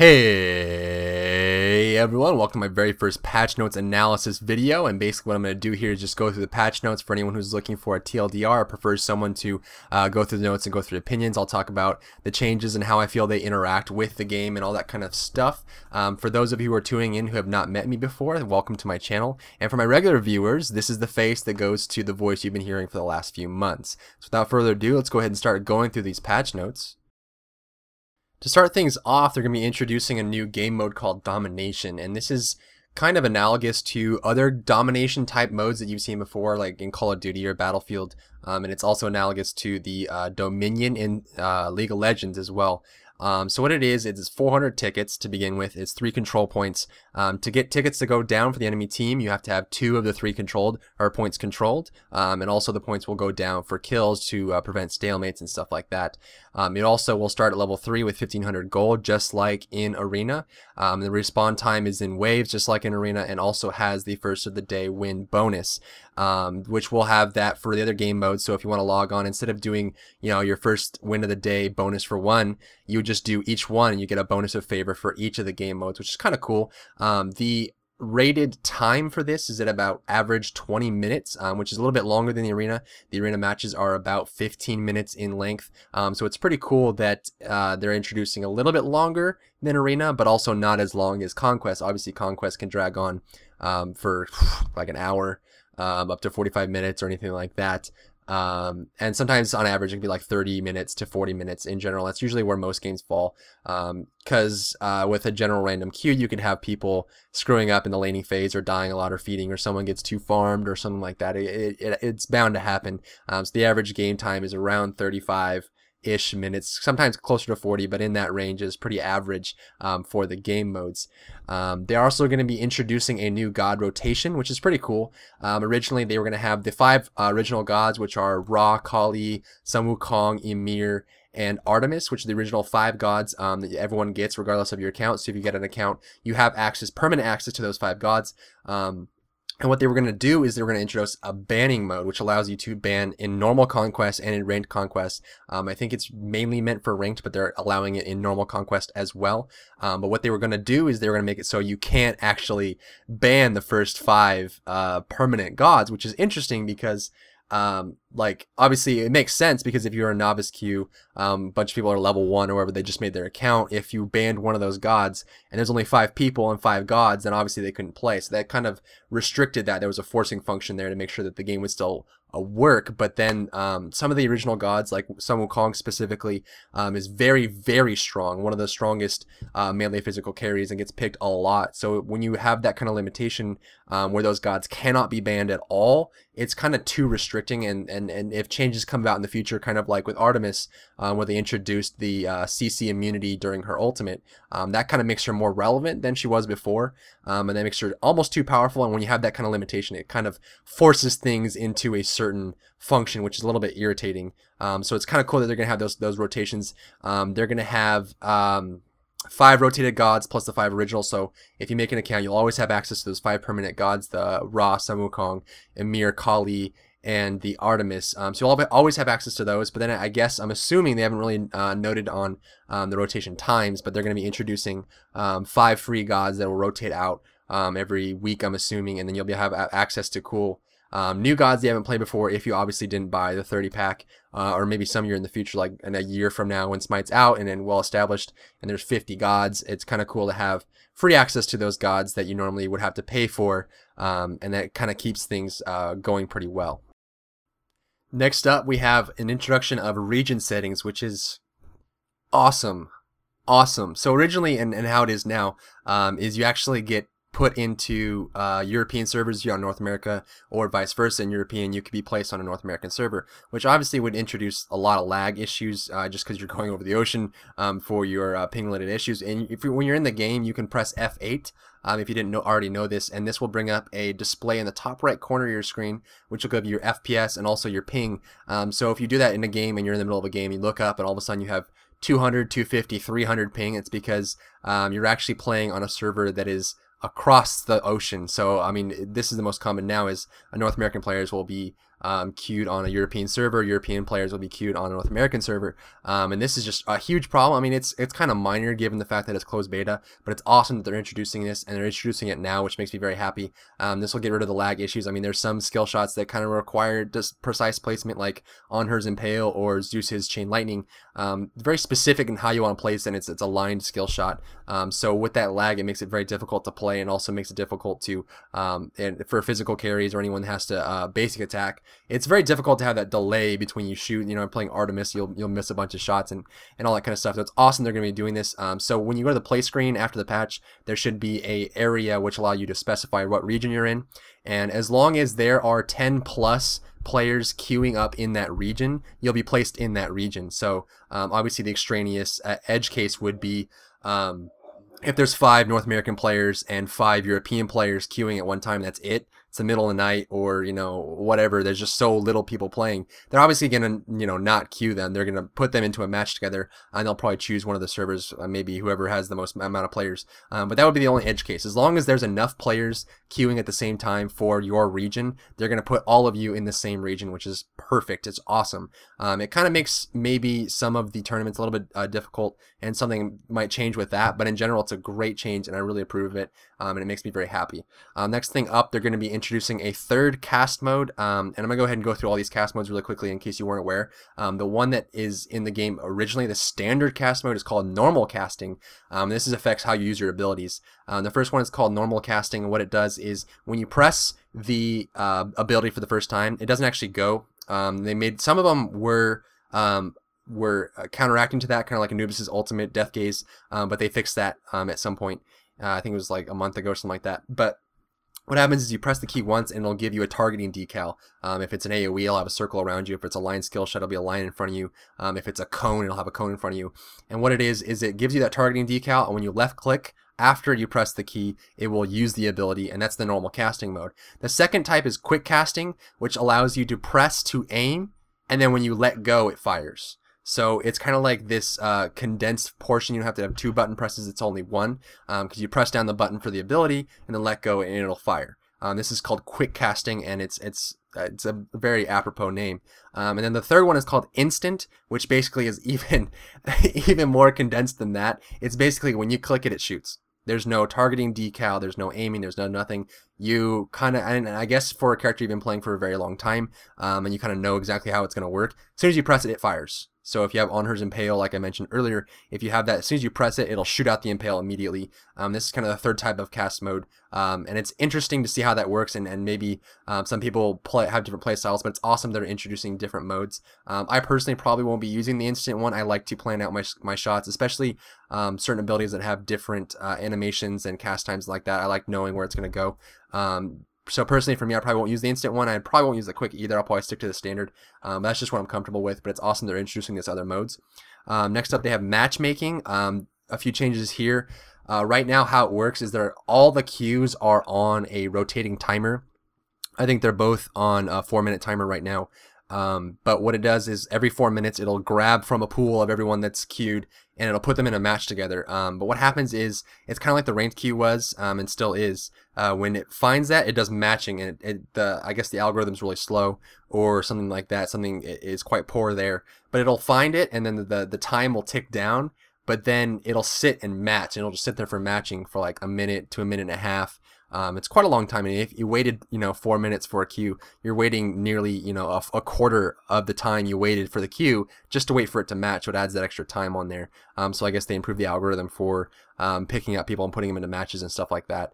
Hey everyone, welcome to my very first patch notes analysis video, and basically what I'm going to do here is just go through the patch notes for anyone who's looking for a TLDR or prefers someone to go through the notes and go through opinions. I'll talk about the changes and how I feel they interact with the game and all that kind of stuff. For those of you who are tuning in who have not met me before, welcome to my channel. And for my regular viewers, this is the face that goes to the voice you've been hearing for the last few months. So without further ado, let's go ahead and start going through these patch notes. To start things off, they're going to be introducing a new game mode called Domination, and this is kind of analogous to other domination type modes that you've seen before, like in Call of Duty or Battlefield, and it's also analogous to the Dominion in League of Legends as well. So what it is, it's 400 tickets to begin with. It's 3 control points. To get tickets to go down for the enemy team, you have to have 2 of the 3 points controlled, and also the points will go down for kills to prevent stalemates and stuff like that. It also will start at level 3 with 1500 gold, just like in Arena. The respawn time is in waves, just like in Arena, and also has the first of the day win bonus, which will have that for the other game modes. So if you want to log on, instead of doing your first win of the day bonus for one, you just do each one and you get a bonus of favor for each of the game modes, which is kind of cool. The rated time for this is at about average 20 minutes, which is a little bit longer than the arena. The arena matches are about 15 minutes in length, so it's pretty cool that they're introducing a little bit longer than arena, but also not as long as Conquest. Obviously Conquest can drag on for like an hour, up to 45 minutes or anything like that. And sometimes on average it can be like 30 minutes to 40 minutes in general. That's usually where most games fall, because with a general random queue you can have people screwing up in the laning phase or dying a lot or feeding, or someone gets too farmed or something like that. It's bound to happen. So the average game time is around 35-ish minutes, sometimes closer to 40, but in that range is pretty average for the game modes. They're also going to be introducing a new god rotation, which is pretty cool. Originally they were going to have the 5 original gods, which are Ra, Kali, Sun Wukong, Ymir, and Artemis, which are the original 5 gods that everyone gets regardless of your account. So if you get an account, you have permanent access to those 5 gods. And what they were going to do is they were going to introduce a banning mode, which allows you to ban in normal conquest and in ranked conquest. I think it's mainly meant for ranked, but they're allowing it in normal conquest as well. But what they were going to do is they were going to make it so you can't actually ban the first 5 permanent gods, which is interesting because like obviously it makes sense, because if you're a novice queue, a bunch of people are level 1 or whatever, they just made their account. If you banned one of those gods and there's only 5 people and 5 gods, then obviously they couldn't play. So that kind of restricted that. There was a forcing function there to make sure that the game would still work. But then some of the original gods, like Sun Wukong specifically, is very, very strong, one of the strongest melee physical carries, and gets picked a lot. So when you have that kind of limitation where those gods cannot be banned at all, it's kind of too restricting. And if changes come about in the future, kind of like with Artemis, where they introduced the CC immunity during her ultimate, that kind of makes her more relevant than she was before, and that makes her almost too powerful. And when you have that kind of limitation, it kind of forces things into a certain function, which is a little bit irritating. So it's kind of cool that they're going to have those rotations. They're going to have 5 rotated gods plus the 5 original. So if you make an account, you'll always have access to those 5 permanent gods: the Ra, Sun Wukong, Ymir, Kali, and the Artemis. So you'll always have access to those. But then I guess I'm assuming they haven't really noted on the rotation times, but they're going to be introducing 5 free gods that will rotate out every week, I'm assuming, and then you'll have access to cool new gods you haven't played before if you obviously didn't buy the 30 pack, or maybe some year in the future, like in a year from now when Smite's out and then well established and there's 50 gods. It's kind of cool to have free access to those gods that you normally would have to pay for, and that kind of keeps things going pretty well. Next up, we have an introduction of region settings, which is awesome. So originally, and how it is now, is you actually get put into European servers. You're on North America, or vice versa. In European, you could be placed on a North American server, which obviously would introduce a lot of lag issues, just because you're going over the ocean for your ping-related issues. And when you're in the game, you can press F8 if you didn't already know this, and this will bring up a display in the top right corner of your screen, which will give you your FPS and also your ping. So if you do that in a game and you're in the middle of a game, you look up and all of a sudden you have 200, 250, 300 ping. It's because you're actually playing on a server that is across the ocean. So I mean, this is the most common now, is North American players will be queued on a European server. European players will be queued on a North American server, and this is just a huge problem. I mean, it's kind of minor given the fact that it's closed beta, but it's awesome that they're introducing this, and they're introducing it now, which makes me very happy. This will get rid of the lag issues. I mean, there's some skill shots that kind of require just precise placement, like on hers Impale or Zeus's Chain Lightning. Very specific in how you want to place, and it's a lined skill shot. So with that lag, it makes it very difficult to play, and also makes it difficult to and for physical carries or anyone that has to basic attack. It's very difficult to have that delay between you shoot. You know, playing Artemis, you'll miss a bunch of shots and all that kind of stuff. So it's awesome they're going to be doing this. So when you go to the play screen after the patch, there should be a area which allow you to specify what region you're in, and as long as there are 10 plus players queuing up in that region, you'll be placed in that region. So obviously the extraneous edge case would be if there's 5 North American players and 5 European players queuing at one time, that's it. It's the middle of the night, or you know, whatever, there's just so little people playing, they're obviously gonna, you know, not queue them. They're gonna put them into a match together, and they'll probably choose one of the servers, maybe whoever has the most amount of players. But that would be the only edge case. As long as there's enough players queuing at the same time for your region, they're gonna put all of you in the same region, which is perfect. It's awesome. It kind of makes maybe some of the tournaments a little bit difficult, and something might change with that, but in general it's a great change, and I really approve of it, and it makes me very happy. Next thing up, they're going to be introducing a third cast mode, and I'm going to go ahead and go through all these cast modes really quickly in case you weren't aware. The one that is in the game originally, the standard cast mode, is called normal casting. This affects how you use your abilities. The first one is called normal casting, and what it does is when you press the ability for the first time, it doesn't actually go. They made, some of them were counteracting to that, kind of like Anubis's ultimate Death Gaze, but they fixed that at some point. I think it was like a month ago or something like that. But what happens is you press the key once, and it'll give you a targeting decal. If it's an AoE, it'll have a circle around you. If it's a line skill shot, it'll be a line in front of you. If it's a cone, it'll have a cone in front of you. And what it is it gives you that targeting decal, and when you left click after you press the key, it will use the ability, and that's the normal casting mode. The second type is quick casting, which allows you to press to aim, and then when you let go, it fires. So it's kind of like this condensed portion. You don't have to have 2 button presses, it's only 1, because you press down the button for the ability and then let go and it'll fire. This is called quick casting, and it's a very apropos name. And then the third one is called instant, which basically is even even more condensed than that. It's basically when you click it, it shoots. There's no targeting decal, there's no aiming, there's no nothing. You kind of, and I guess for a character you've been playing for a very long time, and you kind of know exactly how it's going to work, as soon as you press it, it fires. So if you have on hers Impale, like I mentioned earlier, if you have that, as soon as you press it, it'll shoot out the Impale immediately. This is kind of the third type of cast mode, and it's interesting to see how that works, and maybe some people have different play styles, but it's awesome they're introducing different modes. I personally probably won't be using the instant one. I like to plan out my shots, especially certain abilities that have different animations and cast times like that. I like knowing where it's going to go. So personally for me, I probably won't use the instant one. I probably won't use the quick either. I'll probably stick to the standard. That's just what I'm comfortable with, but it's awesome they're introducing these other modes. Next up, they have matchmaking. A few changes here. Right now, how it works is all the queues are on a rotating timer. I think they're both on a 4-minute timer right now. But what it does is every 4 minutes it'll grab from a pool of everyone that's queued, and it'll put them in a match together. But what happens is it's kind of like the ranked queue was, and still is. When it finds that, it does matching, and I guess the algorithm's really slow or something like that. Something is quite poor there, but it'll find it, and then the time will tick down. But then it'll sit and match, and it'll just sit there for matching for like a minute to a minute and a half. It's quite a long time, and if you waited, 4 minutes for a queue, you're waiting nearly, a quarter of the time you waited for the queue just to wait for it to match. So it adds that extra time on there. So I guess they improved the algorithm for picking up people and putting them into matches and stuff like that.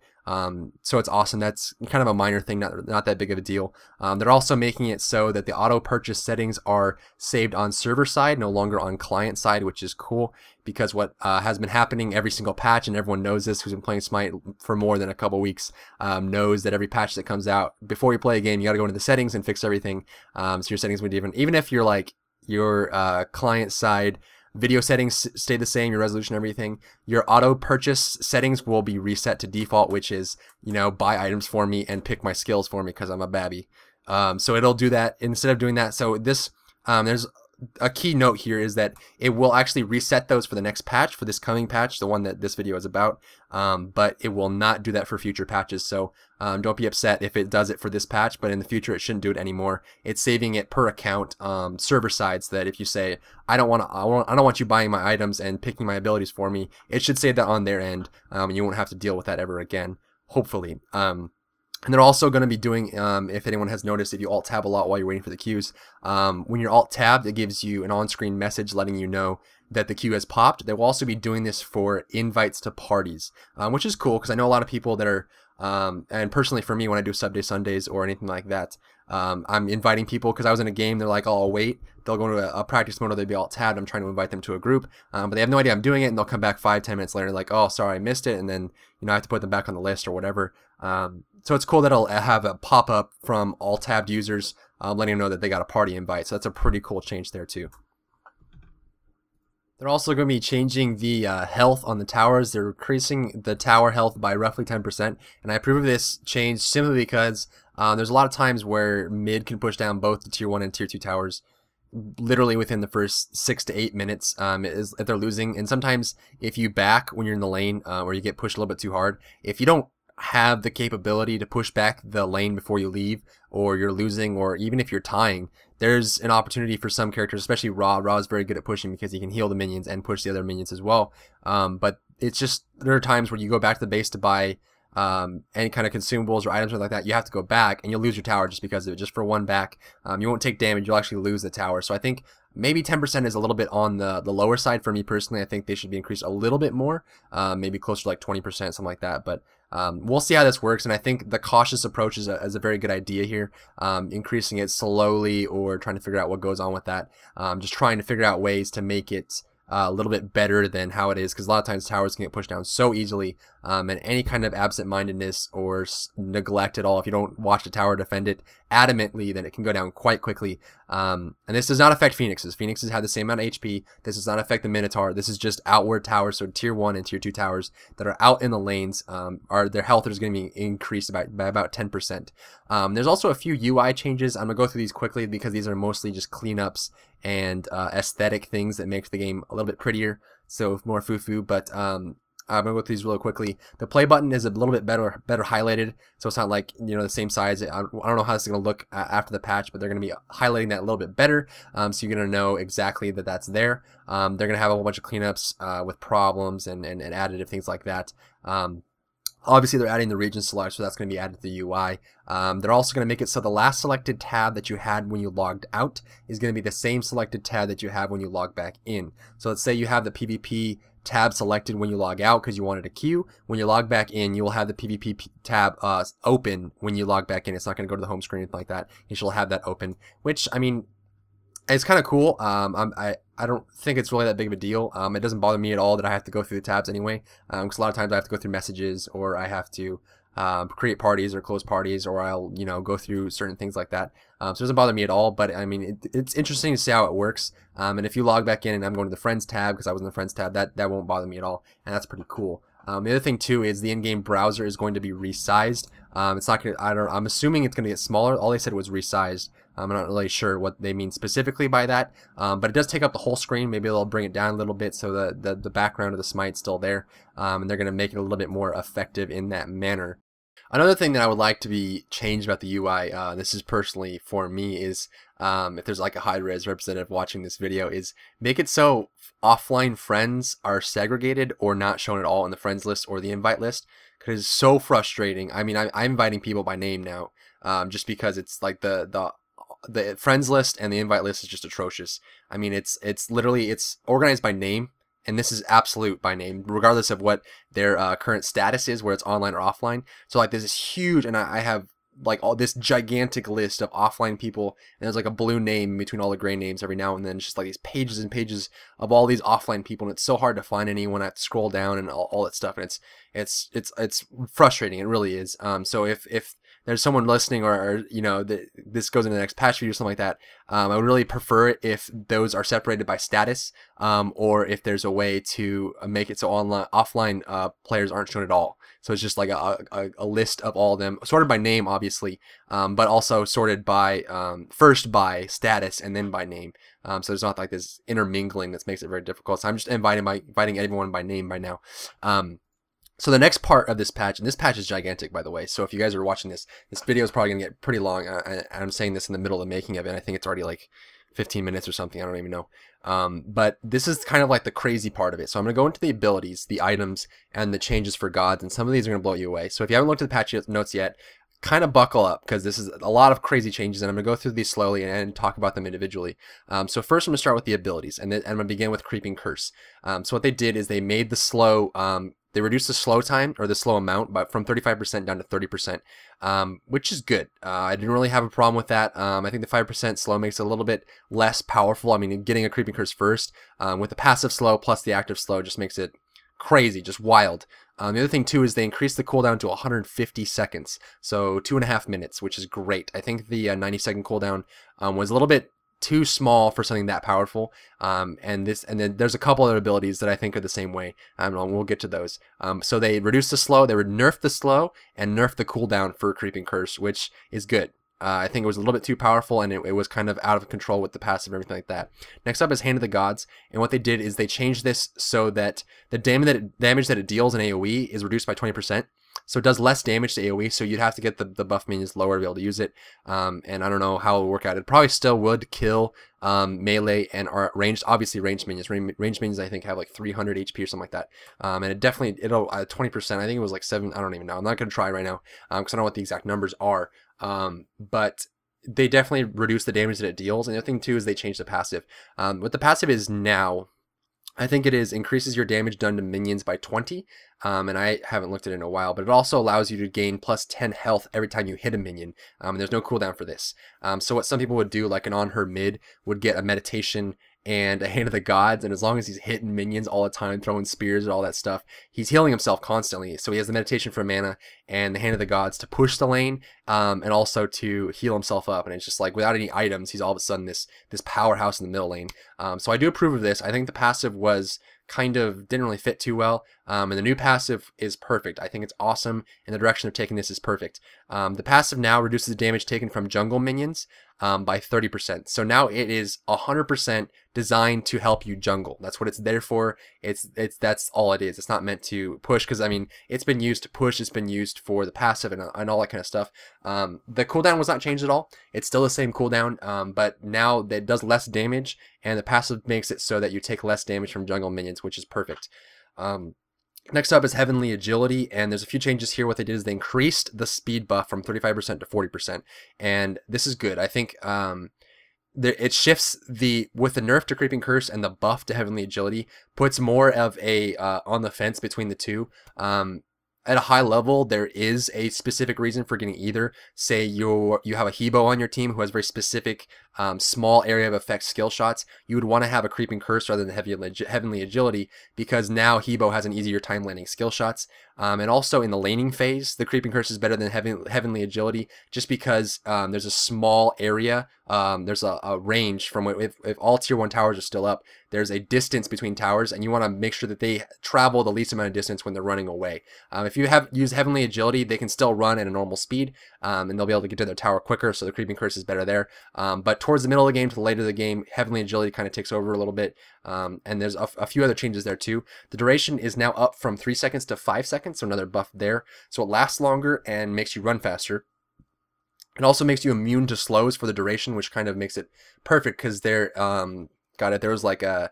So it's awesome. That's kind of a minor thing, not that big of a deal. They're also making it so that the auto purchase settings are saved on server side, no longer on client side, which is cool, because what has been happening every single patch, and everyone knows this who's been playing SMITE for more than a couple weeks, knows that every patch that comes out, before you play a game, you got to go into the settings and fix everything. So your settings would even if you're like your client side video settings stay the same, your resolution, everything, your auto purchase settings will be reset to default, which is, buy items for me and pick my skills for me because I'm a babby. So it'll do that instead of doing that. So this, there's a key note here is that it will actually reset those for the next patch, for this coming patch, the one that this video is about, but it will not do that for future patches. So don't be upset if it does it for this patch, but in the future it shouldn't do it anymore. It's saving it per account, server side, so that if you say I don't want you buying my items and picking my abilities for me, it should save that on their end, and you won't have to deal with that ever again, hopefully. And they're also going to be doing, if anyone has noticed, if you alt-tab a lot while you're waiting for the queues, when you're alt-tabbed, it gives you an on-screen message letting you know that the queue has popped. They will also be doing this for invites to parties, which is cool because I know a lot of people that are, and personally for me when I do Sub Day Sundays or anything like that, I'm inviting people because I was in a game, they're like, oh, I'll wait. They'll go to a practice mode or they'll be alt-tabbed. I'm trying to invite them to a group, but they have no idea I'm doing it, and they'll come back 5-10 minutes later like, oh, sorry, I missed it, and then I have to put them back on the list or whatever. So it's cool that it'll have a pop-up from all tabbed users letting them know that they got a party invite. So that's a pretty cool change there too. They're also going to be changing the health on the towers. They're increasing the tower health by roughly 10%. And I approve of this change simply because there's a lot of times where mid can push down both the tier 1 and tier 2 towers literally within the first 6 to 8 minutes if they're losing. And sometimes if you back when you're in the lane or you get pushed a little bit too hard, if you don't have the capability to push back the lane before you leave, or you're losing, or even if you're tying, there's an opportunity for some characters, especially Ra. Ra is very good at pushing because he can heal the minions and push the other minions as well. But it's just, there are times where you go back to the base to buy any kind of consumables or items or like that. You have to go back and you'll lose your tower just because of it. Just for one back, you won't take damage, you'll actually lose the tower. So I think maybe 10% is a little bit on the lower side for me personally. I think they should be increased a little bit more, maybe closer to like 20%, something like that. But we'll see how this works, and I think the cautious approach is a very good idea here. Increasing it slowly or trying to figure out what goes on with that. Just trying to figure out ways to make it a little bit better than how it is, because a lot of times towers can get pushed down so easily, and any kind of absent-mindedness or neglect at all, if you don't watch the tower defend it adamantly, then it can go down quite quickly. And this does not affect Phoenixes. Phoenixes have the same amount of HP. This does not affect the Minotaur. This is just outward towers, so tier 1 and tier 2 towers that are out in the lanes, their health is going to be increased by about 10%. There's also a few UI changes. I'm going to go through these quickly because these are mostly just cleanups and aesthetic things that make the game a little bit prettier, so more foo-foo, but I'm gonna go through these real quickly. The play button is a little bit better highlighted, so it's not like, the same size. I don't know how this is gonna look after the patch, but they're gonna be highlighting that a little bit better, so you're gonna know exactly that that's there. They're gonna have a whole bunch of cleanups with problems and additive things like that. Obviously, they're adding the region select, so that's going to be added to the UI. They're also going to make it so the last selected tab that you had when you logged out is going to be the same selected tab that you have when you log back in. So let's say you have the PvP tab selected when you log out because you wanted a queue. When you log back in, you will have the PvP tab open when you log back in. It's not going to go to the home screen or anything like that. You should have that open, which, I mean, it's kind of cool. I don't think it's really that big of a deal. It doesn't bother me at all that I have to go through the tabs anyway, because a lot of times I have to go through messages, or I have to create parties or close parties, or I'll go through certain things like that. So it doesn't bother me at all. But I mean, it's interesting to see how it works. And if you log back in and I'm going to the Friends tab because I was in the Friends tab, that won't bother me at all, and that's pretty cool. The other thing too is the in-game browser is going to be resized. It's not gonna. I'm assuming it's gonna get smaller. All they said was resized. I'm not really sure what they mean specifically by that, but it does take up the whole screen. Maybe they'll bring it down a little bit so the background of the SMITE's still there, and they're gonna make it a little bit more effective in that manner. Another thing that I would like to be changed about the UI, this is personally for me, is if there's like a high-res representative watching this video, is make it so offline friends are segregated or not shown at all in the friends list or the invite list, because it's so frustrating. I mean, I'm inviting people by name now, just because it's like the friends list and the invite list is just atrocious. I mean, it's literally, it's organized by name, and this is absolute by name, regardless of what their current status is, where it's online or offline. So like, there's this huge, and I have like all this gigantic list of offline people, and there's like a blue name in between all the gray names every now and then. It's just like these pages and pages of all these offline people, and it's so hard to find anyone. I have to scroll down and all that stuff, and it's frustrating. It really is. So if there's someone listening, or you know, this goes into the next patch video or something like that, I would really prefer it if those are separated by status, or if there's a way to make it so offline players aren't shown at all. So it's just like a list of all of them, sorted by name, obviously, but also sorted by first by status and then by name. So there's not like this intermingling that makes it very difficult. So I'm just inviting everyone by name by now. So the next part of this patch, and this patch is gigantic, by the way, so if you guys are watching this video is probably going to get pretty long. I'm saying this in the middle of the making of it. I think it's already like 15 minutes or something. I don't even know. But this is kind of like the crazy part of it. So I'm going to go into the abilities, the items, and the changes for gods, and some of these are going to blow you away. So if you haven't looked at the patch notes yet, kind of buckle up, because this is a lot of crazy changes, and I'm going to go through these slowly and talk about them individually. So first I'm going to start with the abilities, and then I'm going to begin with Creeping Curse. So what they did is they made the slow, they reduced the slow time, or the slow amount, but from 35% down to 30%, which is good. I didn't really have a problem with that. I think the 5% slow makes it a little bit less powerful. I mean, getting a Creeping Curse first, with the passive slow plus the active slow just makes it crazy, just wild. The other thing too is they increased the cooldown to 150 seconds, so 2.5 minutes, which is great. I think the 90-second cooldown was a little bit too small for something that powerful, and then there's a couple other abilities that I think are the same way. We'll get to those. So they reduced the slow, they would nerf the slow, and nerf the cooldown for Creeping Curse, which is good. I think it was a little bit too powerful, and it was kind of out of control with the passive and everything like that. Next up is Hand of the Gods, and what they did is they changed this so that the damage that it deals in AoE is reduced by 20%. So it does less damage to AoE, so you'd have to get the buff minions lower to be able to use it. And I don't know how it would work out. It probably still would kill melee and ranged, obviously ranged minions. Ranged minions I think have like 300 HP or something like that. And it'll 20%. I think it was like 7. I don't even know. I'm not gonna try right now because I don't know what the exact numbers are. But they definitely reduce the damage that it deals. And the other thing too is they changed the passive. What the passive is now, I think it is increases your damage done to minions by 20, and I haven't looked at it in a while, but it also allows you to gain plus 10 health every time you hit a minion, and there's no cooldown for this. So what some people would do, like an On Her mid, would get a meditation and a Hand of the Gods, and as long as he's hitting minions all the time, throwing spears and all that stuff, he's healing himself constantly. So he has the meditation for mana and the Hand of the Gods to push the lane, and also to heal himself up. And it's just like without any items, he's all of a sudden this powerhouse in the middle lane. So I do approve of this. I think the passive was kind of didn't really fit too well, and the new passive is perfect. I think it's awesome, and the direction they're taking this is perfect. The passive now reduces the damage taken from jungle minions by 30%. So now it is 100% designed to help you jungle. That's what it's there for. That's all it is. It's not meant to push, because I mean it's been used to push. It's been used for the passive and all that kind of stuff. The cooldown was not changed at all. It's still the same cooldown, but now it does less damage, and the passive makes it so that you take less damage from jungle minions, which is perfect. Next up is Heavenly Agility, and there's a few changes here. What they did is they increased the speed buff from 35% to 40%, and this is good. I think it shifts with the nerf to Creeping Curse and the buff to Heavenly Agility, puts more of a on the fence between the two. At a high level, there is a specific reason for getting either. Say you have a Hebo on your team who has very specific small area of effect skill shots. You would want to have a Creeping Curse rather than Heavenly Agility, because now Hebo has an easier time landing skill shots. And also in the laning phase, the Creeping Curse is better than Heavenly Agility, just because there's a small area. There's a range from if all tier 1 towers are still up, there's a distance between towers, and you want to make sure that they travel the least amount of distance when they're running away. If you use Heavenly Agility, they can still run at a normal speed, and they'll be able to get to their tower quicker, so the Creeping Curse is better there. But towards the middle of the game to the later of the game, Heavenly Agility kind of takes over a little bit, and there's a few other changes there too. The duration is now up from 3 seconds to 5 seconds, so another buff there. So it lasts longer and makes you run faster. It also makes you immune to slows for the duration, which kind of makes it perfect, because there was like a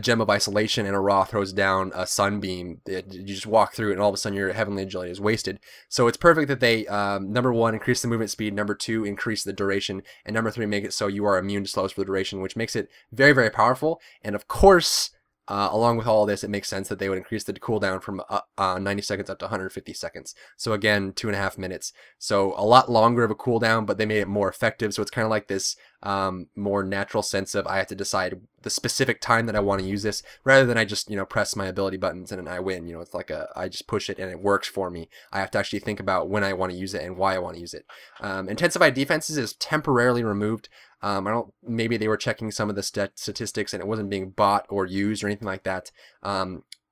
Gem of Isolation, and a Ra throws down a Sunbeam. You just walk through it, and all of a sudden your Heavenly Agility is wasted. So it's perfect that they, number 1, increase the movement speed, number 2, increase the duration, and number 3, make it so you are immune to slows for the duration, which makes it very, very powerful. And of course, along with all this, it makes sense that they would increase the cooldown from 90 seconds up to 150 seconds. So again, 2.5 minutes. So a lot longer of a cooldown, but they made it more effective. So it's kind of like this more natural sense of I have to decide the specific time that I want to use this, rather than I just, you know, press my ability buttons and I win. You know, it's like I just push it and it works for me. I have to actually think about when I want to use it and why I want to use it. Intensified defenses is temporarily removed. Maybe they were checking some of the statistics and it wasn't being bought or used or anything like that.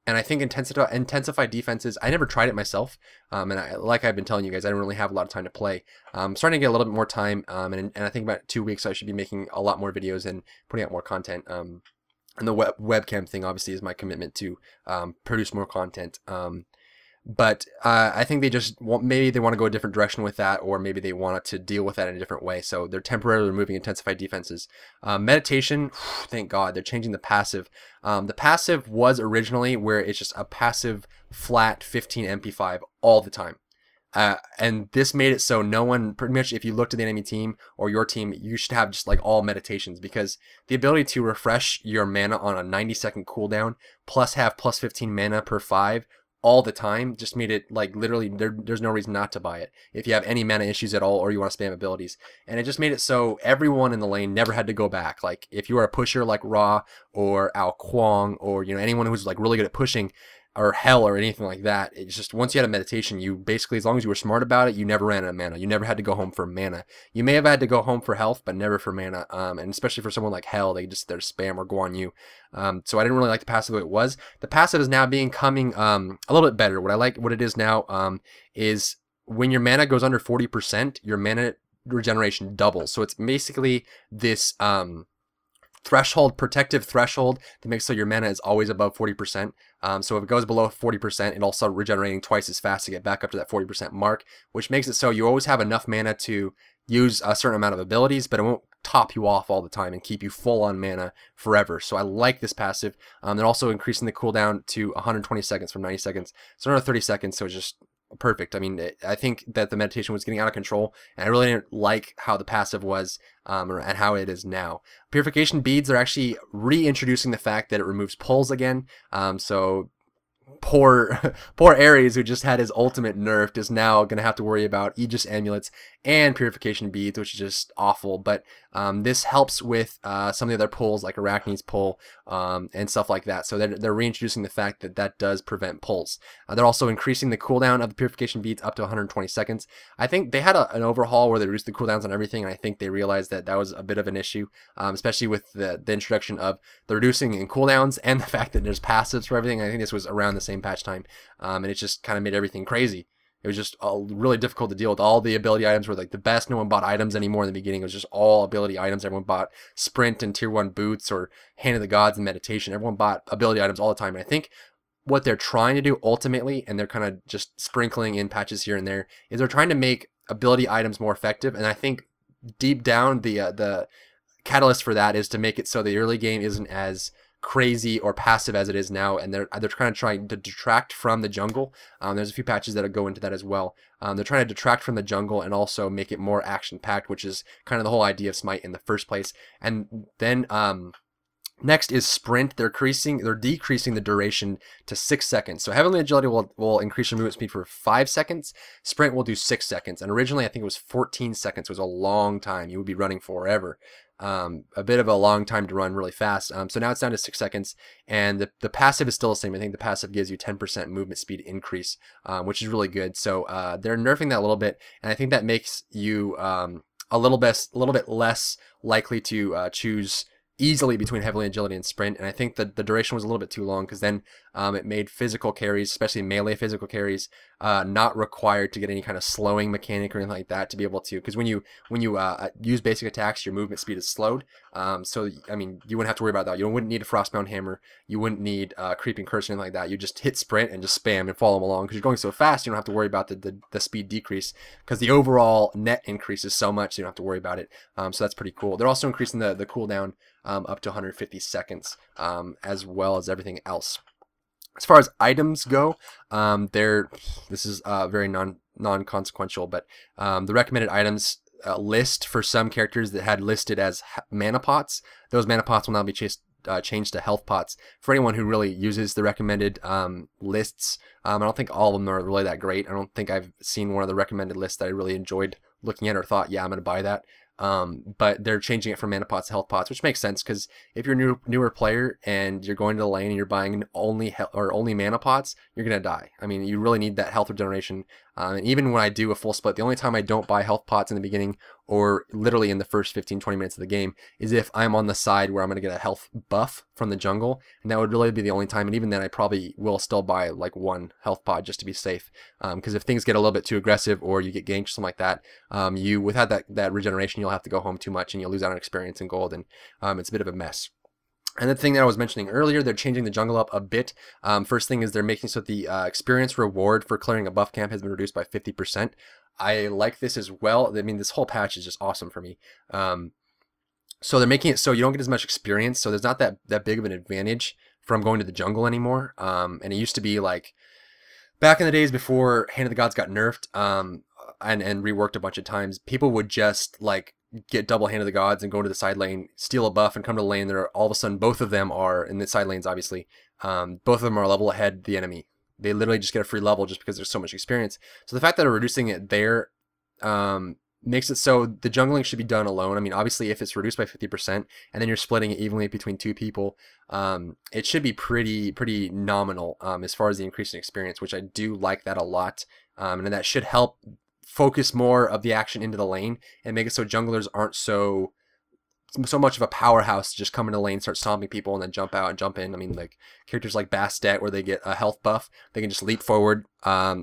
And I think intensified defenses, I never tried it myself. Like I've been telling you guys, I don't really have a lot of time to play. I'm starting to get a little bit more time, and I think about 2 weeks I should be making a lot more videos and putting out more content. And the webcam thing obviously is my commitment to produce more content. But I think they just maybe they want to go a different direction with that, or maybe they want to deal with that in a different way. So they're temporarily removing intensified defenses. Meditation, thank God, they're changing the passive. The passive was originally where it's just a passive flat 15 MP5 all the time. And this made it so no one, pretty much if you looked at the enemy team or your team, you should have just like all meditations, because the ability to refresh your mana on a 90-second cooldown plus have plus 15 mana per 5 all the time just made it like literally there's no reason not to buy it if you have any mana issues at all or you want to spam abilities. And it just made it so everyone in the lane never had to go back. Like if you were a pusher like Ra or Ao Kwong, or you know, anyone who's like really good at pushing, or Hell or anything like that, it's just once you had a meditation, you basically, as long as you were smart about it, you never ran out of mana. You never had to go home for mana. You may have had to go home for health, but never for mana. And especially for someone like Hell, they just, they're spam or Guan Yu. So I didn't really like the passive the way it was. The passive is now becoming a little bit better. What I like, what it is now, is when your mana goes under 40%, your mana regeneration doubles. So it's basically this threshold, protective threshold, that makes so your mana is always above 40%. So if it goes below 40%, it'll start regenerating twice as fast to get back up to that 40% mark, which makes it so you always have enough mana to use a certain amount of abilities, but it won't top you off all the time and keep you full on mana forever. So I like this passive. They're also increasing the cooldown to 120 seconds from 90 seconds. So another 30 seconds, so it's just perfect. I mean, I think that the meditation was getting out of control, and I really didn't like how the passive was and how it is now. Purification Beads are actually reintroducing the fact that it removes pulls again. So poor Ares, who just had his ultimate nerfed, is now going to have to worry about Aegis amulets and Purification Beads, which is just awful. But this helps with some of the other pulls, like Arachne's pull and stuff like that. So they're reintroducing the fact that that does prevent pulls. They're also increasing the cooldown of the Purification Beads up to 120 seconds. I think they had an overhaul where they reduced the cooldowns on everything, and I think they realized that that was a bit of an issue, especially with the introduction of the reducing in cooldowns and the fact that there's passives for everything. I think this was around the same patch time, and it just kind of made everything crazy. It was just really difficult to deal with. All the ability items were like the best. No one bought items anymore in the beginning. It was just all ability items. Everyone bought sprint and tier 1 boots or Hand of the Gods and meditation. Everyone bought ability items all the time. And I think what they're trying to do ultimately, and they're kind of just sprinkling in patches here and there, is they're trying to make ability items more effective. And I think deep down the catalyst for that is to make it so the early game isn't as crazy or passive as it is now, and they're trying to detract from the jungle. There's a few patches that go into that as well. They're trying to detract from the jungle and also make it more action packed, which is kind of the whole idea of Smite in the first place. And then next is sprint. They're decreasing the duration to 6 seconds. So heavenly agility will increase your movement speed for 5 seconds. Sprint will do 6 seconds. And originally I think it was 14 seconds. It was a long time. You would be running forever. A bit of a long time to run really fast. So now it's down to 6 seconds, and the passive is still the same. I think the passive gives you 10% movement speed increase, which is really good. So they're nerfing that a little bit, and I think that makes you a little bit less likely to choose easily between heavily agility and sprint. And I think that the duration was a little bit too long, because then it made physical carries, especially melee physical carries, not required to get any kind of slowing mechanic or anything like that to be able to, because when you use basic attacks, your movement speed is slowed. So I mean, you wouldn't have to worry about that. You wouldn't need a Frostbound Hammer, you wouldn't need Creeping Curse or anything like that. You just hit sprint and just spam and follow them along, because you're going so fast you don't have to worry about the speed decrease, because the overall net increase is so much, so you don't have to worry about it. So that's pretty cool. They're also increasing the cooldown up to 150 seconds, as well as everything else. As far as items go, this is very non-consequential, but the recommended items list for some characters that had listed as mana pots, those mana pots will now be changed to health pots. For anyone who really uses the recommended lists, I don't think all of them are really that great. I don't think I've seen one of the recommended lists that I really enjoyed looking at or thought, yeah, I'm going to buy that. But they're changing it from mana pots to health pots, which makes sense because if you're a newer player and you're going to the lane and you're buying only mana pots, you're gonna die. I mean, you really need that health regeneration. And even when I do a full split, the only time I don't buy health pots in the beginning or literally in the first 15-20 minutes of the game is if I'm on the side where I'm gonna get a health buff from the jungle, and that would really be the only time. And even then, I probably will still buy like one health pot just to be safe, because if things get a little bit too aggressive or you get ganked or something like that, you without that regeneration, you'll have to go home too much and you'll lose out on experience and gold, and it's a bit of a mess. And the thing that I was mentioning earlier, they're changing the jungle up a bit. First thing is they're making so the experience reward for clearing a buff camp has been reduced by 50%. I like this as well. I mean, this whole patch is just awesome for me. So they're making it so you don't get as much experience, so there's not that big of an advantage from going to the jungle anymore. And it used to be like back in the days before Hand of the Gods got nerfed and reworked a bunch of times, people would just like get double Hand of the Gods and go to the side lane, steal a buff, and come to the lane. There, all of a sudden, both of them are in the side lanes. Obviously, both of them are a level ahead of the enemy. They literally just get a free level just because there's so much experience. So the fact that they're reducing it there makes it so the jungling should be done alone. I mean, obviously, if it's reduced by 50% and then you're splitting it evenly between two people, it should be pretty nominal as far as the increase in experience, which I do like that a lot, and that should help focus more of the action into the lane and make it so junglers aren't so much of a powerhouse to just come into the lane, start stomping people, and then jump out and jump in. I mean, like characters like Bastet, where they get a health buff, they can just leap forward,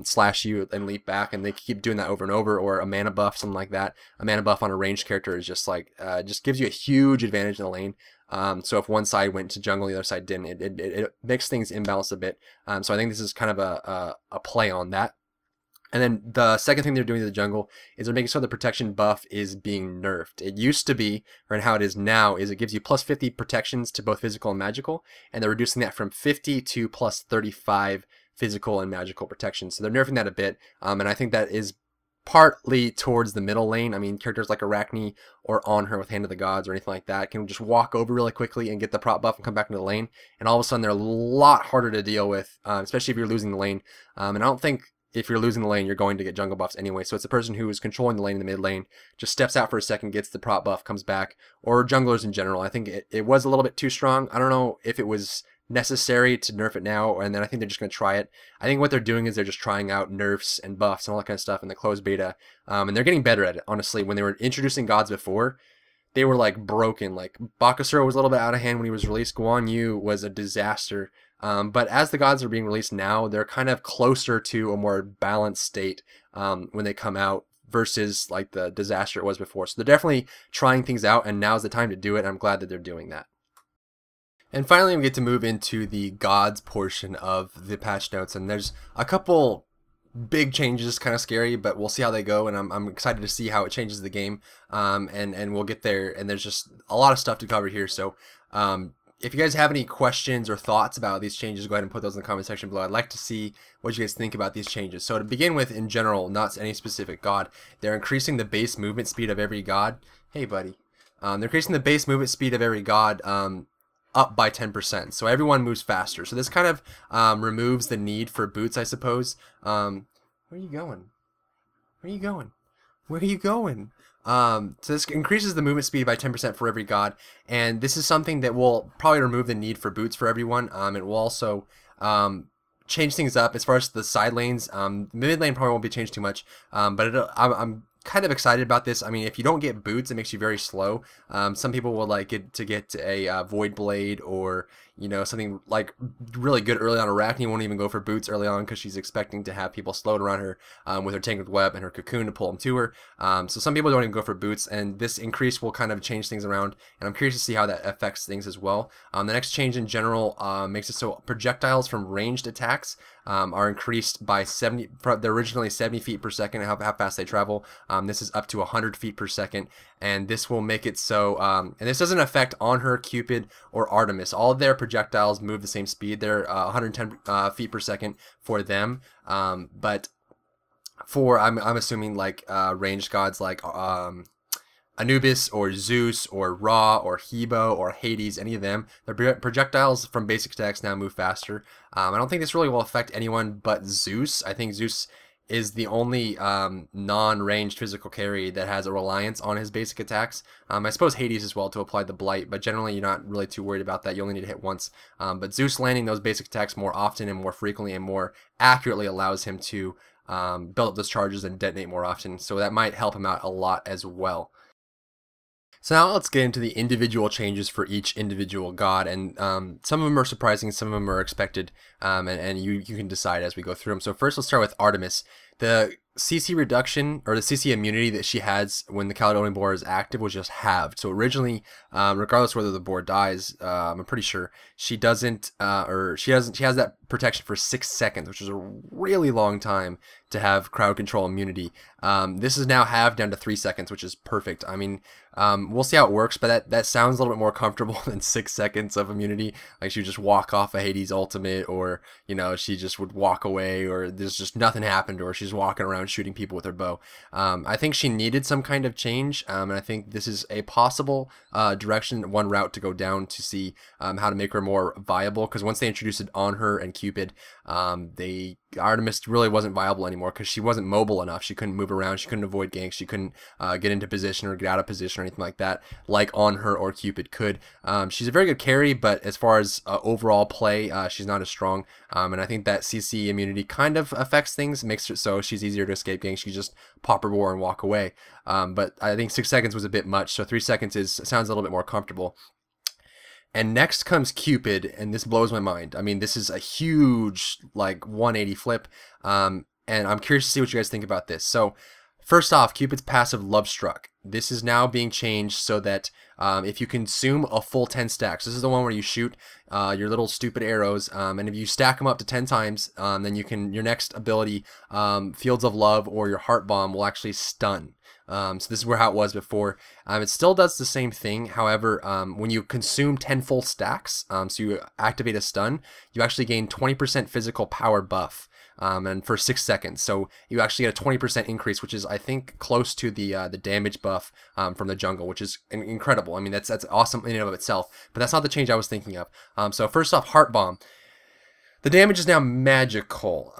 slash you, and leap back, and they keep doing that over and over. Or a mana buff, something like that. A mana buff on a ranged character is just like just gives you a huge advantage in the lane. So if one side went to jungle, the other side didn't. It makes things imbalanced a bit. So I think this is kind of a play on that. And then the second thing they're doing to the jungle is they're making sure the protection buff is being nerfed. It used to be, or how it is now, is it gives you plus 50 protections to both physical and magical, and they're reducing that from 50 to plus 35 physical and magical protection. So they're nerfing that a bit, and I think that is partly towards the middle lane. I mean, characters like Arachne or On Her with Hand of the Gods or anything like that can just walk over really quickly and get the prop buff and come back into the lane, and all of a sudden they're a lot harder to deal with, especially if you're losing the lane. And I don't think if you're losing the lane, you're going to get jungle buffs anyway. So it's a person who is controlling the lane in the mid lane, just steps out for a second, gets the prop buff, comes back, or junglers in general. I think it was a little bit too strong. I don't know if it was necessary to nerf it now, and then I think they're just going to try it. I think what they're doing is they're just trying out nerfs and buffs and all that kind of stuff in the closed beta, and they're getting better at it, honestly. When they were introducing gods before, they were like broken. Like Bakasura was a little bit out of hand when he was released. Guan Yu was a disaster. But as the gods are being released now, they're kind of closer to a more balanced state when they come out versus like the disaster it was before. So they're definitely trying things out, and now's the time to do it. I'm glad that they're doing that. And finally, we get to move into the gods portion of the patch notes, and there's a couple big changes, kind of scary, but we'll see how they go, and I'm excited to see how it changes the game, and we'll get there, and there's just a lot of stuff to cover here. So if you guys have any questions or thoughts about these changes, go ahead and put those in the comment section below. I'd like to see what you guys think about these changes. So to begin with, in general, not any specific god, they're increasing the base movement speed of every god. Hey buddy. They're increasing the base movement speed of every god up by 10%, so everyone moves faster. So this kind of removes the need for boots, I suppose. Where are you going? Where are you going? Where are you going? So this increases the movement speed by 10% for every god, and this is something that will probably remove the need for boots for everyone. It will also change things up as far as the side lanes. Mid lane probably won't be changed too much, but I'm kind of excited about this. I mean, if you don't get boots, it makes you very slow. Some people will like it to get a Void Blade, or you know, something like really good early on. Arachne won't even go for boots early on because she's expecting to have people slowed around her with her Tangled Web and her Cocoon to pull them to her. So some people don't even go for boots, and this increase will kind of change things around, and I'm curious to see how that affects things as well. The next change in general makes it so projectiles from ranged attacks are increased by 70. They're originally 70 feet per second, how fast they travel. This is up to 100 feet per second, and this will make it so, and this doesn't affect On Her, Cupid, or Artemis. All of their projectiles move the same speed. They're 110 feet per second for them, but for I'm assuming like ranged gods like Anubis or Zeus or Ra or Hebo or Hades, any of them, their projectiles from basic attacks now move faster. I don't think this really will affect anyone but Zeus. I think Zeus is the only non-ranged physical carry that has a reliance on his basic attacks. I suppose Hades as well to apply the Blight, but generally you're not really too worried about that. You only need to hit once. But Zeus landing those basic attacks more often and more frequently and more accurately allows him to build up those charges and detonate more often. So that might help him out a lot as well. So now let's get into the individual changes for each individual god, and some of them are surprising, some of them are expected, and you can decide as we go through them. So first let's start with Artemis. The CC reduction, or the CC immunity that she has when the Caledonian Boar is active was just halved. So originally, regardless of whether the boar dies, I'm pretty sure she doesn't, she has that protection for 6 seconds, which is a really long time to have crowd control immunity. This is now halved down to 3 seconds, which is perfect. I mean, we'll see how it works, but that sounds a little bit more comfortable than 6 seconds of immunity. Like she would just walk off a Hades ultimate, or you know, she just would walk away, or there's just nothing happened, or she's walking around shooting people with her bow. I think she needed some kind of change, and I think this is a possible direction, one route to go down to see how to make her more viable. Because once they introduced it on her and Cupid, Artemis really wasn't viable anymore because she wasn't mobile enough. She couldn't move around, she couldn't avoid ganks, she couldn't get into position or get out of position or anything like that, like on her or Cupid could. She's a very good carry, but as far as overall play, she's not as strong. And I think that CC immunity kind of affects things, makes it so she's easier to escape ganks. She can just pop her boar and walk away. But I think 6 seconds was a bit much, so 3 seconds sounds a little bit more comfortable. And next comes Cupid, and this blows my mind. I mean, this is a huge, like, 180 flip, and I'm curious to see what you guys think about this. So, first off, Cupid's passive Love Struck. This is now being changed so that if you consume a full 10 stacks, this is the one where you shoot your little stupid arrows, and if you stack them up to 10 times, then you can, your next ability, Fields of Love or your Heart Bomb, will actually stun. So this is how it was before. It still does the same thing. However, when you consume 10 full stacks, so you activate a stun, you actually gain 20% physical power buff, and for 6 seconds. So you actually get a 20% increase, which is, I think, close to the damage buff from the jungle, which is incredible. I mean, that's awesome in and of itself. But that's not the change I was thinking of. So first off, Heart Bomb. The damage is now magical.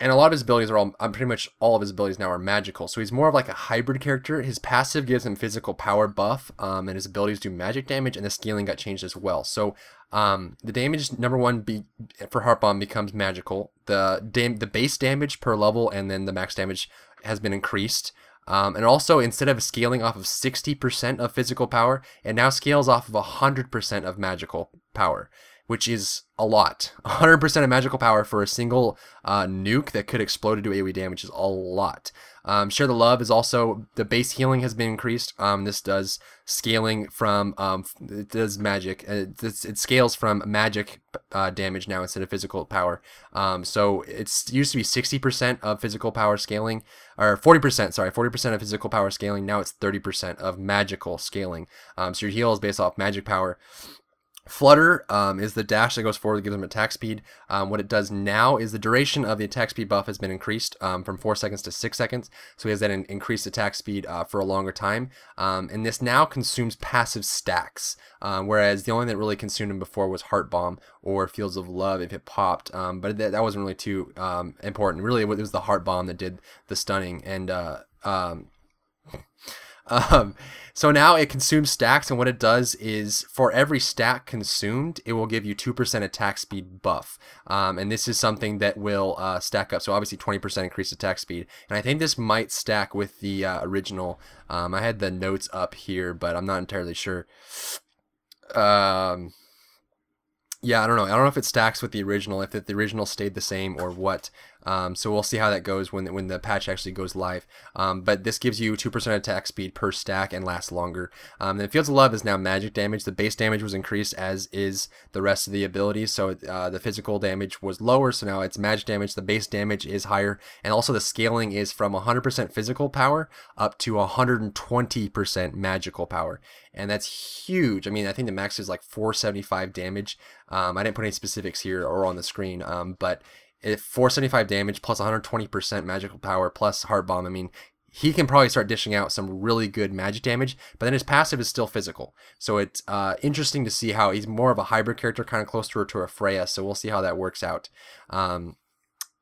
And a lot of his abilities are pretty much all of his abilities now are magical. So he's more of like a hybrid character. His passive gives him physical power buff, and his abilities do magic damage, and the scaling got changed as well. So the damage, number one, for Heart Bomb becomes magical. The base damage per level and then the max damage has been increased. And also, instead of scaling off of 60% of physical power, it now scales off of 100% of magical power, which is a lot. 100% of magical power for a single nuke that could explode to do AoE damage is a lot. Share the Love is also, the base healing has been increased. This does scaling from, it does magic. It scales from magic damage now instead of physical power. So it used to be 60% of physical power scaling, or 40%, sorry, 40% of physical power scaling. Now it's 30% of magical scaling. So your heal is based off magic power. Flutter is the dash that goes forward that gives him attack speed. What it does now is the duration of the attack speed buff has been increased from 4 seconds to 6 seconds. So he has that increased attack speed for a longer time. And this now consumes passive stacks, whereas the only thing that really consumed him before was Heart Bomb or Fields of Love if it popped. But that wasn't really too important. Really, it was the Heart Bomb that did the stunning. And so now it consumes stacks, and what it does is for every stack consumed, it will give you 2% attack speed buff. And this is something that will stack up. So obviously 20% increased attack speed. And I think this might stack with the original. I had the notes up here, but I'm not entirely sure. Yeah, I don't know. I don't know if it stacks with the original, if the original stayed the same or what. So we'll see how that goes when the patch actually goes live. But this gives you 2% attack speed per stack and lasts longer. Then Fields of Love is now magic damage. The base damage was increased, as is the rest of the abilities. So the physical damage was lower, so now it's magic damage. The base damage is higher, and also the scaling is from 100% physical power up to 120% magical power. And that's huge. I mean, I think the max is like 475 damage. I didn't put any specifics here or on the screen, but if 475 damage plus 120% magical power plus Heart Bomb, I mean, he can probably start dishing out some really good magic damage, but then his passive is still physical. So it's interesting to see how he's more of a hybrid character, kind of closer to a Freya, so we'll see how that works out.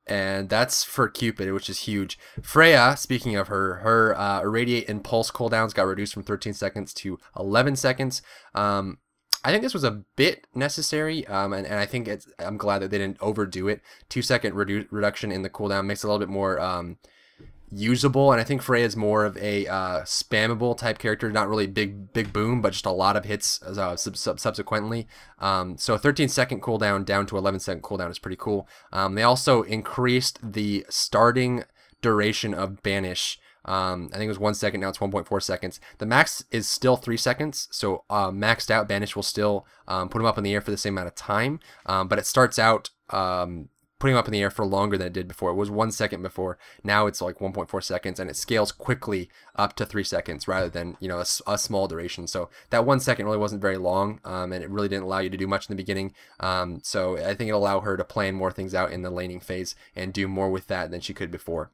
And that's for Cupid, which is huge. Freya, speaking of her Irradiate and Pulse cooldowns got reduced from 13 seconds to 11 seconds. I think this was a bit necessary, and I think I'm glad that they didn't overdo it. 2-second reduction in the cooldown makes it a little bit more usable, and I think Freya is more of a spammable type character, not really big boom, but just a lot of hits subsequently. So a 13-second cooldown down to 11-second cooldown is pretty cool. They also increased the starting duration of Banish. I think it was 1 second, now it's 1.4 seconds. The max is still 3 seconds, so maxed out Banish will still put him up in the air for the same amount of time, but it starts out putting him up in the air for longer than it did before. It was 1 second before, now it's like 1.4 seconds, and it scales quickly up to 3 seconds rather than, you know, a small duration. So that 1 second really wasn't very long, and it really didn't allow you to do much in the beginning. So I think it'll allow her to plan more things out in the laning phase and do more with that than she could before.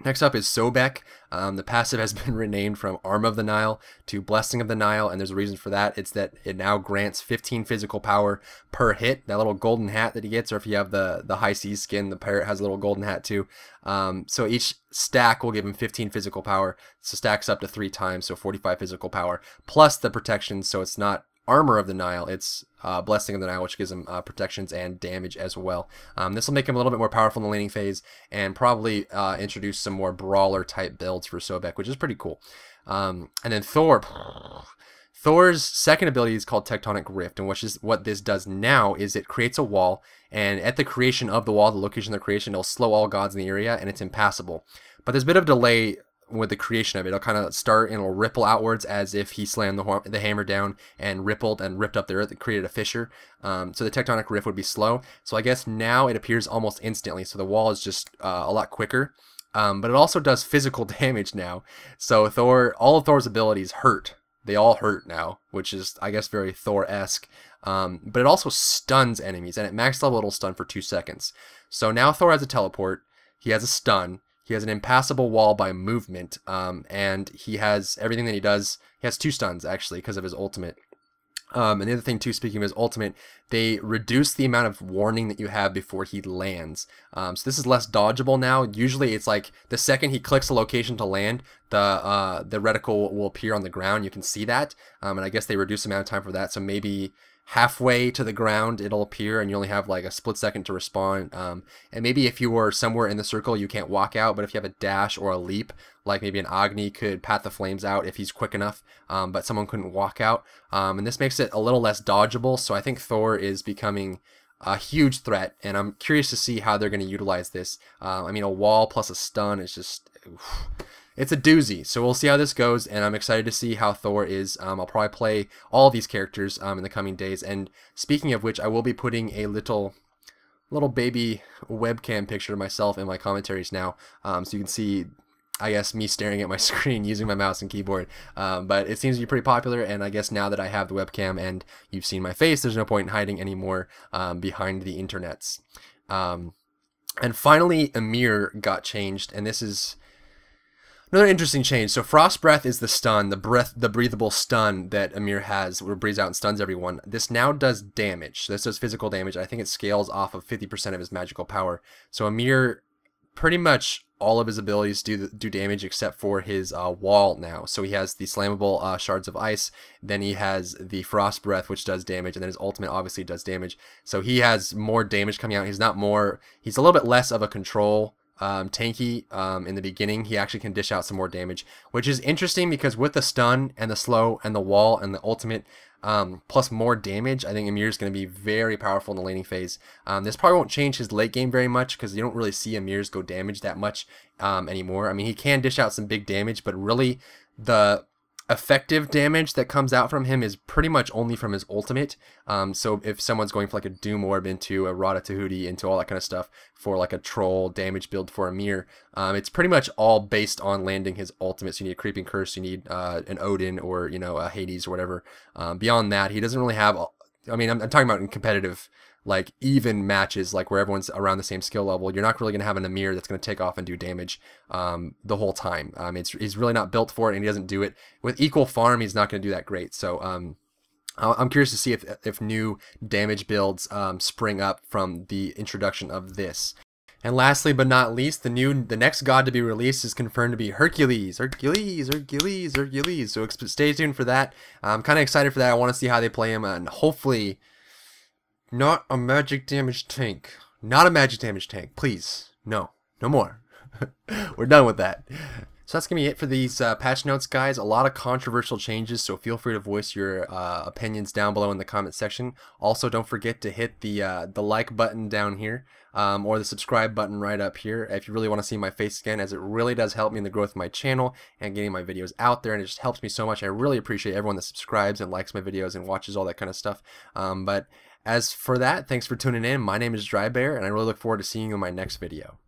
Next up is Sobek. The passive has been renamed from Arm of the Nile to Blessing of the Nile, and there's a reason for that. It's that it now grants 15 physical power per hit. That little golden hat that he gets, or if you have the High Seas skin, the parrot has a little golden hat too. So each stack will give him 15 physical power, so stacks up to 3 times, so 45 physical power, plus the protection, so it's not Armor of the Nile, it's Blessing of the Nile, which gives him protections and damage as well. This will make him a little bit more powerful in the laning phase, and probably introduce some more brawler type builds for Sobek, which is pretty cool. And then Thor. Thor's second ability is called Tectonic Rift, and what this does now is it creates a wall, and at the creation of the wall, the location of the creation, it'll slow all gods in the area, and it's impassable. But there's a bit of delay with the creation of it. It'll kind of start and it'll ripple outwards as if he slammed the hammer down and rippled and ripped up the earth. It created a fissure. So the tectonic rift would be slow. So I guess now it appears almost instantly. So the wall is just a lot quicker. But it also does physical damage now. So all of Thor's abilities hurt. They all hurt now, which is, I guess, very Thor-esque. But it also stuns enemies, and at max level it'll stun for 2 seconds. So now Thor has a teleport. He has a stun. He has an impassable wall by movement, and he has everything that he does. He has 2 stuns, actually, because of his ultimate. And the other thing, too, speaking of his ultimate, they reduce the amount of warning that you have before he lands. So this is less dodgeable now. Usually it's like the second he clicks a location to land, the reticle will appear on the ground. You can see that, and I guess they reduce the amount of time for that. So maybe halfway to the ground it'll appear, and you only have like a split second to respond. And maybe if you were somewhere in the circle you can't walk out, but if you have a dash or a leap, like maybe an Agni could pat the flames out if he's quick enough, but someone couldn't walk out. And this makes it a little less dodgeable, so I think Thor is becoming a huge threat, and I'm curious to see how they're going to utilize this. I mean, a wall plus a stun is just... It's a doozy, so we'll see how this goes, and I'm excited to see how Thor is. I'll probably play all these characters in the coming days, and speaking of which, I will be putting a little baby webcam picture of myself in my commentaries now, so you can see, I guess, me staring at my screen using my mouse and keyboard. But it seems to be pretty popular, and I guess now that I have the webcam and you've seen my face, there's no point in hiding anymore behind the internets. And finally, Ymir got changed, and this is another interesting change. So Frost Breath is the stun, the breathable stun that Ymir has, where it breathes out and stuns everyone. This now does damage. This does physical damage. I think it scales off of 50% of his magical power. So Ymir, pretty much all of his abilities do damage except for his wall now. So he has the slammable shards of ice, then he has the Frost Breath, which does damage, and then his ultimate obviously does damage. So he has more damage coming out. He's a little bit less of a control tanky in the beginning. He actually can dish out some more damage, which is interesting because with the stun and the slow and the wall and the ultimate plus more damage, I think Ymir is going to be very powerful in the laning phase. This probably won't change his late game very much because you don't really see Ymir go damage that much anymore. I mean, he can dish out some big damage, but really the effective damage that comes out from him is pretty much only from his ultimate. So if someone's going for like a Doom Orb into a Ratatouille into all that kind of stuff for like a troll damage build for Ymir, it's pretty much all based on landing his ultimate. So you need a Creeping Curse, you need an Odin, or a Hades or whatever. Beyond that, he doesn't really have... I mean, I'm talking about in competitive like even matches, like where everyone's around the same skill level, you're not really going to have an Amir that's going to take off and do damage the whole time. He's really not built for it, and he doesn't do it with equal farm. He's not going to do that great. So I'm curious to see if new damage builds spring up from the introduction of this. And lastly but not least, the next god to be released is confirmed to be Hercules. Hercules. So stay tuned for that. I'm kind of excited for that. I want to see how they play him, and hopefully not a magic damage tank. Not a magic damage tank. Please. No. No more. We're done with that. So that's going to be it for these patch notes, guys. A lot of controversial changes, so feel free to voice your opinions down below in the comment section. Also, don't forget to hit the like button down here, or the subscribe button right up here if you really want to see my face again, as it really does help me in the growth of my channel and getting my videos out there, and it just helps me so much. I really appreciate everyone that subscribes and likes my videos and watches all that kind of stuff. But as for that, thanks for tuning in. My name is Dry Bear, and I really look forward to seeing you in my next video.